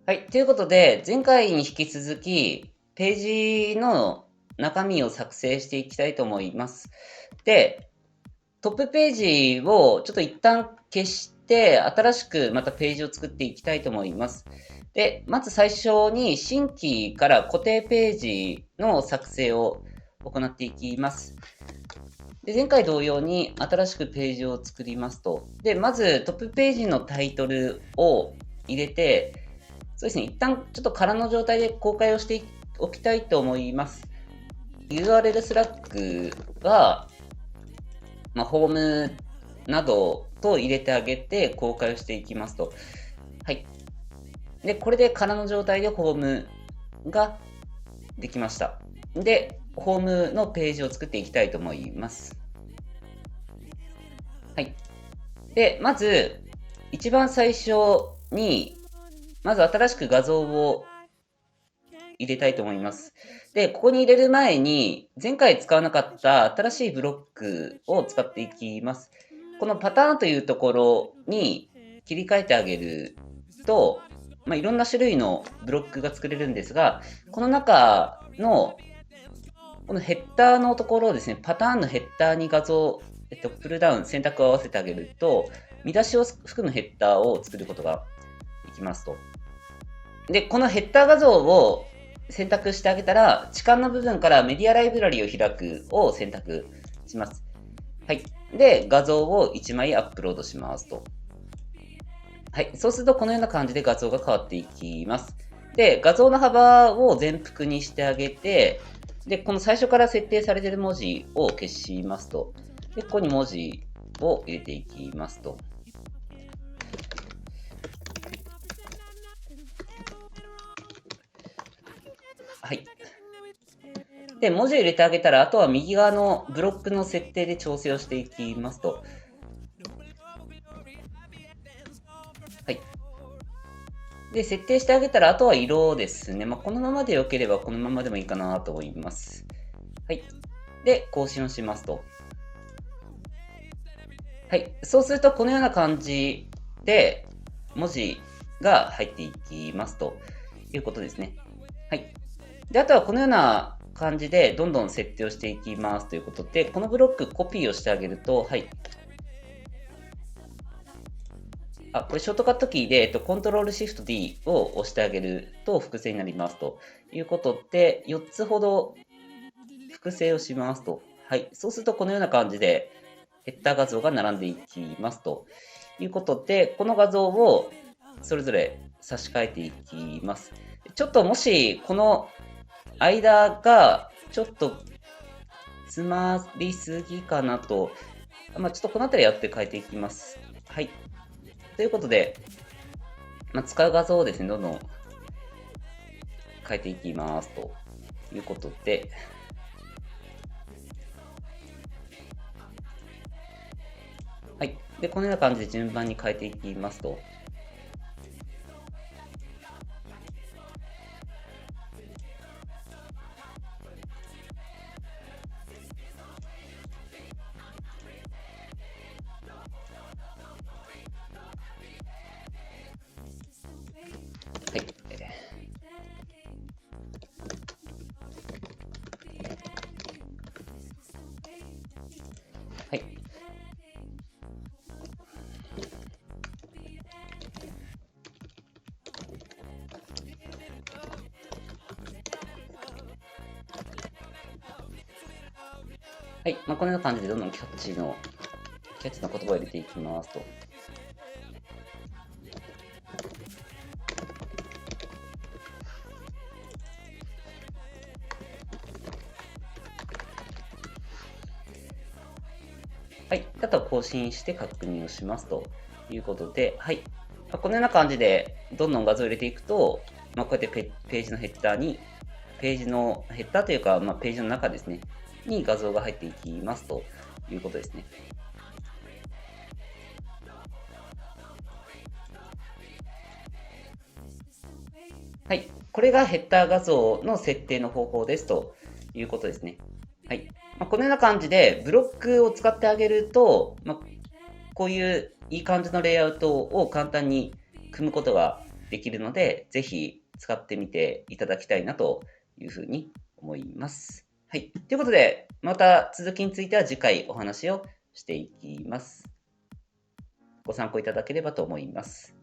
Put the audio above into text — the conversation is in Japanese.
はい。ということで、前回に引き続き、ページの中身を作成していきたいと思います。で、トップページをちょっと一旦消して、新しくまたページを作っていきたいと思います。で、まず最初に新規から固定ページの作成を行っていきます。で、前回同様に新しくページを作りますと。で、まずトップページのタイトルを入れて、そうですね、一旦ちょっと空の状態で公開をしておきたいと思います。URL スラックは、ホームなどと入れてあげて公開をしていきますと。はい。で、これで空の状態でホームができました。で、ホームのページを作っていきたいと思います。はい。で、まず、一番最初に、まず新しく画像を入れたいと思います。で、ここに入れる前に、前回使わなかった新しいブロックを使っていきます。このパターンというところに切り替えてあげると、いろんな種類のブロックが作れるんですが、この中の、このヘッダーのところをですね、パターンのヘッダーに画像、プルダウン、選択を合わせてあげると、見出しを含むヘッダーを作ることができますと。で、このヘッダー画像を選択してあげたら、置換の部分からメディアライブラリを開くを選択します。はい。で、画像を1枚アップロードしますと。はい。そうすると、このような感じで画像が変わっていきます。で、画像の幅を全幅にしてあげて、で、この最初から設定されている文字を消しますと。で、ここに文字を入れていきますと。はい。で、文字を入れてあげたら、あとは右側のブロックの設定で調整をしていきますと。はい。で、設定してあげたら、あとは色ですね。このままで良ければ、このままでもいいかなと思います。はい。で、更新をしますと。はい。そうすると、このような感じで、文字が入っていきますということですね。はい。で、あとはこのような感じで、どんどん設定をしていきますということで、このブロックコピーをしてあげると、はい。これショートカットキーで、コントロールシフト D を押してあげると複製になりますということで、4つほど複製をしますと。はい。そうするとこのような感じでヘッダー画像が並んでいきますということで、この画像をそれぞれ差し替えていきます。ちょっともしこの間がちょっと詰まりすぎかなと、ちょっとこのあたりやって変えていきます。はい。ということで、使う画像をですね、どんどん変えていきますということで、はい。で、このような感じで順番に変えていきますと、はい。はい。はい。このような感じでどんどんキャッチな言葉を入れていきますと。はい。あとは更新して確認をしますということで、はい。このような感じでどんどん画像を入れていくと、こうやってページのヘッダーに、ページのヘッダーというか、ページの中ですね、に画像が入っていきますということですね。はい。これがヘッダー画像の設定の方法ですということですね。はい。このような感じで、ブロックを使ってあげると、こういういい感じのレイアウトを簡単に組むことができるので、ぜひ使ってみていただきたいなというふうに思います。はい。ということで、また続きについては次回お話をしていきます。ご参考いただければと思います。